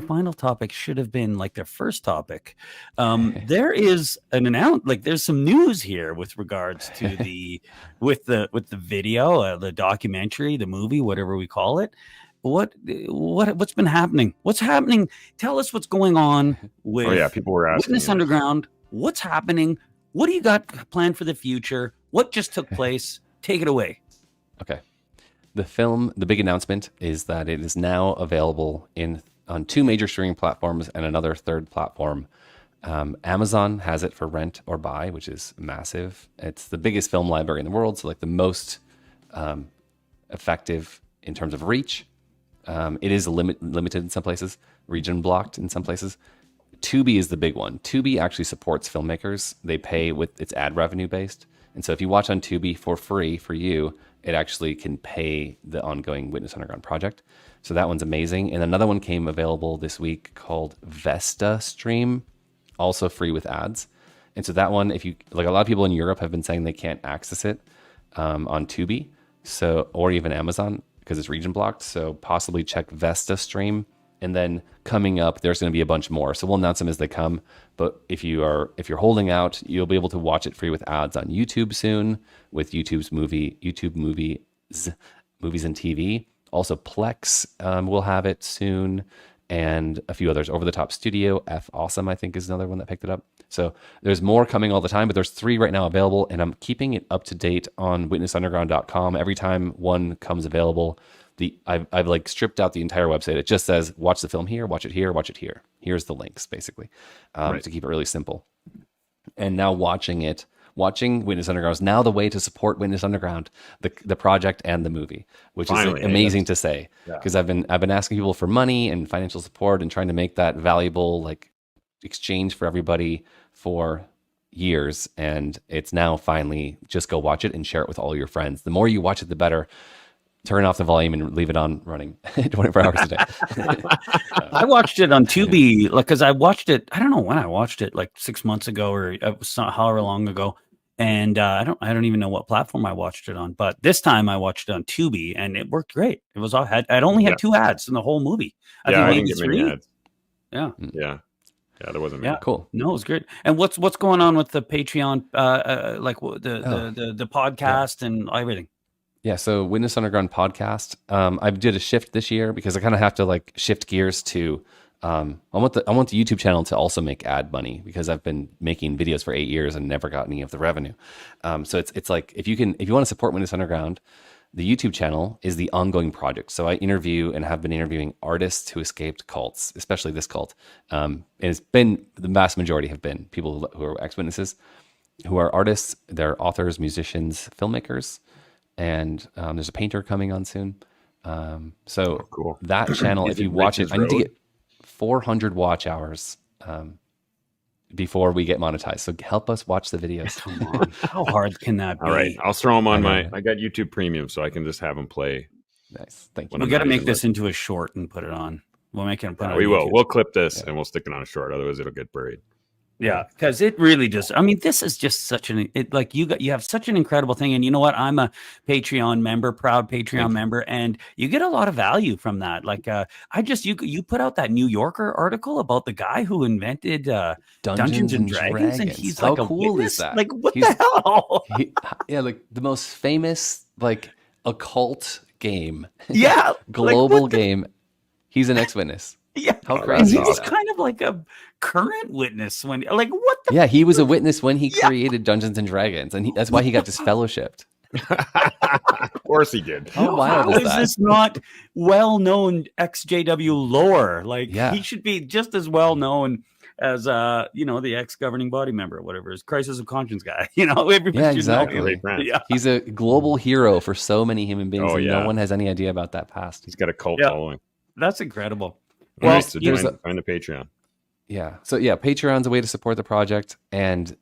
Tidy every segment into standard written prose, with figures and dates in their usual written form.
final topic should have been like their first topic. There is there's some news here with regards to with the video, the documentary, the movie, whatever we call it. What's been happening? What's happening? Tell us what's going on with people were asking Witness Underground. What's happening? What do you got planned for the future? What just took place? Take it away. Okay. The big announcement is that it is now available on 2 major streaming platforms and another third platform. Amazon has it for rent or buy, which is massive. It's the biggest film library in the world, so like the most effective in terms of reach. It is limited in some places, region blocked in some places. TUBI is the big one. TUBI actually supports filmmakers. They pay with its ad revenue based. And so if you watch on TUBI for free for you, it actually can pay the ongoing Witness Underground project. So that one's amazing. And another one came available this week called Vesta Stream, also free with ads. And so that one, if you like, a lot of people in Europe have been saying they can't access it on TUBI, or even Amazon because it's region blocked. So possibly check Vesta Stream. And then coming up, there's going to be a bunch more. So we'll announce them as they come. But if you're holding out, you'll be able to watch it free with ads on YouTube soon, with YouTube movies and TV. Also Plex will have it soon, and a few others. Over the Top Studio, F Awesome, I think, is another one that picked it up. So there's more coming all the time, but there's 3 right now available, and I'm keeping it up to date on witnessunderground.com. Every time one comes available, I've like stripped out the entire website. It just says, watch the film here, watch it here, watch it here. Here's the links, basically, to keep it really simple. And now watching Witness Underground is now the way to support Witness Underground, the project and the movie, which is amazing to say, because I've been asking people for money and financial support and trying to make that valuable like exchange for everybody for years, and it's now finally just go watch it and share it with all your friends. The more you watch it, the better. Turn off the volume and leave it on running 24 hours a day. I watched it on Tubi, because I watched it. I don't know when I watched it, like 6 months ago or however long ago. And I don't even know what platform I watched it on. But this time I watched it on Tubi, and it worked great. It was I'd only had 2 ads in the whole movie. I didn't get many ads. Yeah. Yeah, there wasn't many. Yeah, cool. No, it was great. And what's going on with the Patreon, the podcast and everything? Yeah, so Witness Underground podcast. I did a shift this year because I kind of have to like shift gears to. I want the YouTube channel to also make ad money, because I've been making videos for 8 years and never got any of the revenue. So it's like if you want to support Witness Underground, the YouTube channel is the ongoing project. So I interview and have been interviewing artists who escaped cults, especially this cult. And it's been the vast majority have been people who are ex-witnesses, who are artists, they're authors, musicians, filmmakers. And there's a painter coming on soon. Cool. That channel, if you watch it, I need to get 400 watch hours before we get monetized. So help us watch the videos. Come on. How hard can that be? All right. I'll throw them on I got YouTube Premium, so I can just have them play. Nice. Thank you. We got to make this into a short and put it on. We'll make it. We will. We'll clip this and we'll stick it on a short. Otherwise, it'll get buried. Yeah, because it really just, this is just such you have such an incredible thing. And you know what? I'm a Patreon member, proud Patreon member, and you get a lot of value from that. Like, you put out that New Yorker article about the guy who invented Dungeons and Dragons, and he's How like, cool witness? Is that? Like, what the hell? Like the most famous, like, occult game. Yeah. Global game. He's an ex-witness. Yeah. How crazy he was kind of like a current witness when, like, what the? Yeah, he was a witness when he created Dungeons and Dragons, and that's why he got disfellowshipped. Of course he did. How is this not well-known XJW lore? Like, he should be just as well known as the ex-governing body member, or whatever, his crisis of conscience guy. Everybody exactly. He's a global hero for so many human beings, and no one has any idea about that past. He's got a cult following. That's incredible. Well, so join the Patreon. Yeah. So Patreon's a way to support the project, and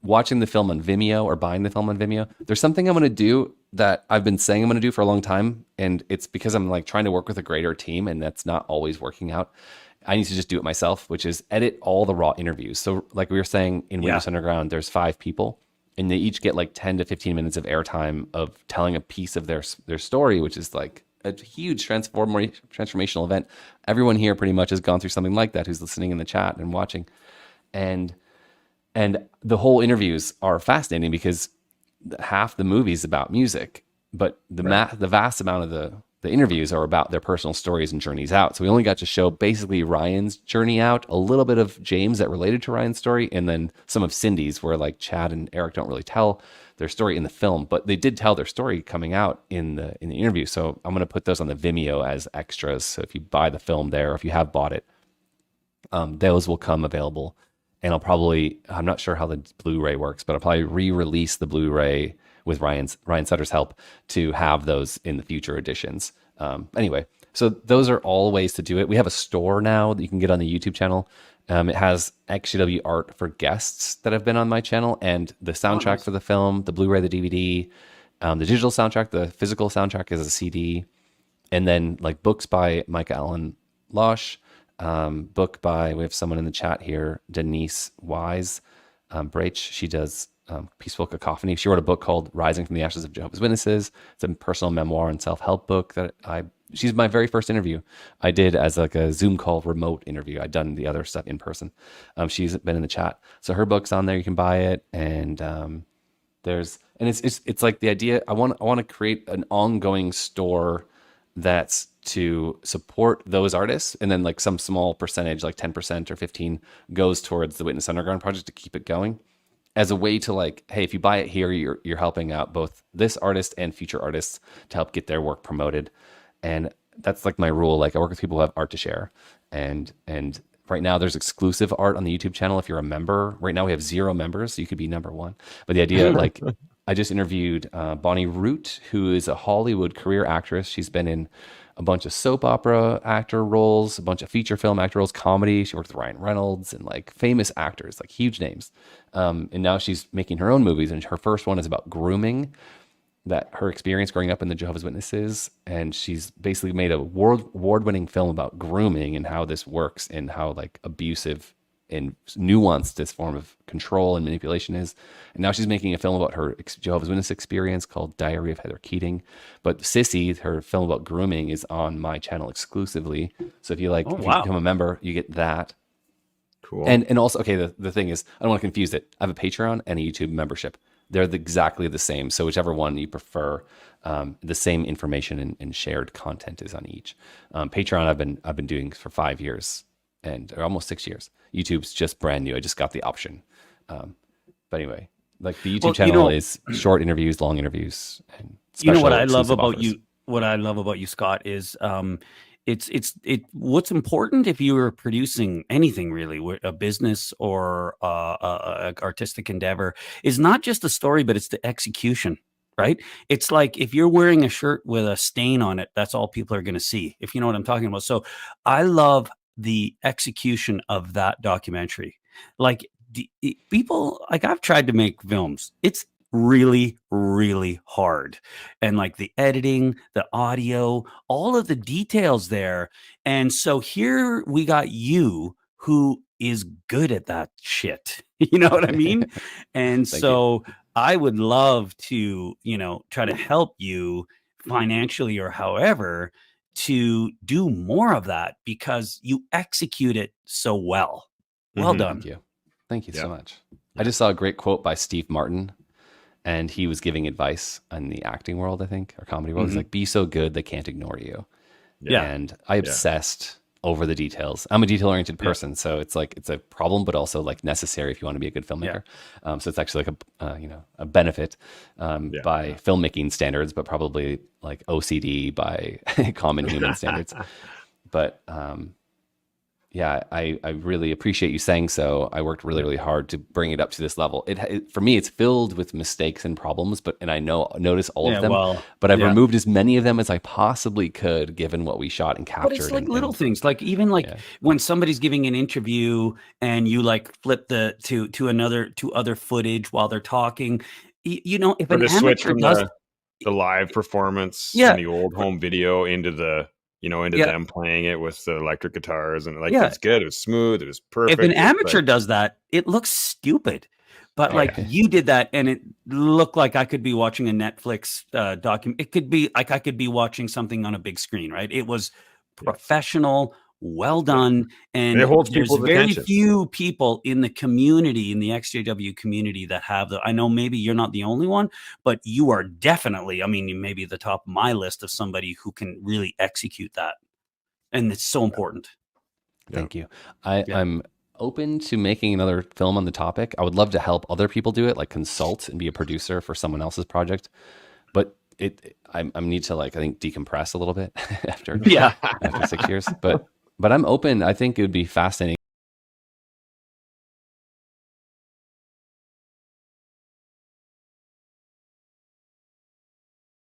watching the film on Vimeo or buying the film on Vimeo. There's something I'm going to do that I've been saying I'm going to do for a long time, and it's because I'm like trying to work with a greater team, and that's not always working out. I need to just do it myself, which is edit all the raw interviews. So like we were saying in Witness Underground, there's 5 people, and they each get like 10 to 15 minutes of airtime of telling a piece of their story, which is like a huge transformational event. Everyone here pretty much has gone through something like that who's listening in the chat and watching. And the whole interviews are fascinating because half the movie is about music, but the vast amount of the interviews are about their personal stories and journeys out. So we only got to show basically Ryan's journey out, a little bit of James that related to Ryan's story, and then some of Cindy's, where like Chad and Eric don't really tell their story in the film, but they did tell their story coming out in the interview. So I'm going to put those on the Vimeo as extras. So if you buy the film there, or if you have bought it, those will come available. And I'm not sure how the Blu-ray works, but I'll probably re-release the Blu-ray with Ryan Sutter's help to have those in the future editions. Anyway, so those are all ways to do it. We have a store now that you can get on the YouTube channel. It has XJW art for guests that have been on my channel, and the soundtrack for the film, the Blu-ray, the DVD, the digital soundtrack, the physical soundtrack is a CD, and then like books by Micah Allen Losh, book by, we have someone in the chat here, Denise Wise, Brach. She does Peaceful Cacophony. She wrote a book called Rising from the Ashes of Jehovah's Witnesses. It's a personal memoir and self-help book that she's my very first interview I did as like a Zoom call remote interview. I'd done the other stuff in person. She's been in the chat. So her book's on there. You can buy it. And it's like the idea, I want to create an ongoing store that's to support those artists, and then like some small percentage, like 10% or 15, goes towards the Witness Underground project to keep it going, as a way to like, hey, if you buy it here, you're helping out both this artist and future artists to help get their work promoted. And that's like my rule. Like I work with people who have art to share, and right now there's exclusive art on the YouTube channel if you're a member. Right now we have 0 members, so you could be number 1. But the idea, like, I just interviewed Bonnie Root, who is a Hollywood career actress. She's been in a bunch of soap opera actor roles, a bunch of feature film actor roles, comedy. She worked with Ryan Reynolds and like famous actors, like huge names. And now she's making her own movies, and her first one is about grooming, that her experience growing up in the Jehovah's Witnesses. And she's basically made a award-winning film about grooming and how this works and how like abusive and nuanced this form of control and manipulation is. And now she's making a film about her Jehovah's Witness experience called Diary of Heather Keating. But Sissy, her film about grooming, is on my channel exclusively. So if you if you become a member, you get that. Cool. And also, okay, the thing is, I don't want to confuse it. I have a Patreon and a YouTube membership. They're exactly the same. So whichever one you prefer, the same information and shared content is on each. Patreon I've been doing for 5 years, or almost 6 years. YouTube's just brand new. I just got the option. But anyway, like the YouTube channel is short interviews, long interviews, and special, what I love about offers. What I love about you, Scott, is what's important if you are producing anything really, a business or a artistic endeavor, is not just the story, but it's the execution. Right? It's like if you're wearing a shirt with a stain on it, that's all people are going to see, if you know what I'm talking about. So I love the execution of that documentary. Like people, like I've tried to make films. It's really, really hard. And like the editing, the audio, all of the details there. And so here we got you who is good at that shit. You know what I mean? And so I would love to, try to help you financially or however to do more of that, because you execute it so well. Well done. Thank you so much. I just saw a great quote by Steve Martin, and he was giving advice in the acting world, I think, or comedy world. He's like, be so good they can't ignore you. And I obsessed over the details. I'm a detail-oriented person, so it's like it's a problem, but also like necessary if you want to be a good filmmaker. So it's actually like a benefit by filmmaking standards, but probably like OCD by common human standards. But I really appreciate you saying so. I worked really, really hard to bring it up to this level. For me, it's filled with mistakes and problems, and I notice all of them. But I've removed as many of them as I possibly could, given what we shot and captured. But it's like little things, like even like when somebody's giving an interview and you like flip to other footage while they're talking. If an amateur does the live performance in the old home video into the. Them playing it with the electric guitars, and it's good. It was smooth. It was perfect. If an amateur does that, it looks stupid. But like you did that, and it looked like I could be watching a Netflix document. It could be like I could be watching something on a big screen, right? It was professional, well done, and it holds there's people's very attention. few people in the community, in the XJW community, that have the. I know maybe you're not the only one, but you are definitely. I mean, you may be the top of my list of somebody who can really execute that, and it's so important. Thank you. I'm open to making another film on the topic. I would love to help other people do it, like consult and be a producer for someone else's project. But I need to, like, I think, decompress a little bit after 6 years. But I'm open. I think it would be fascinating.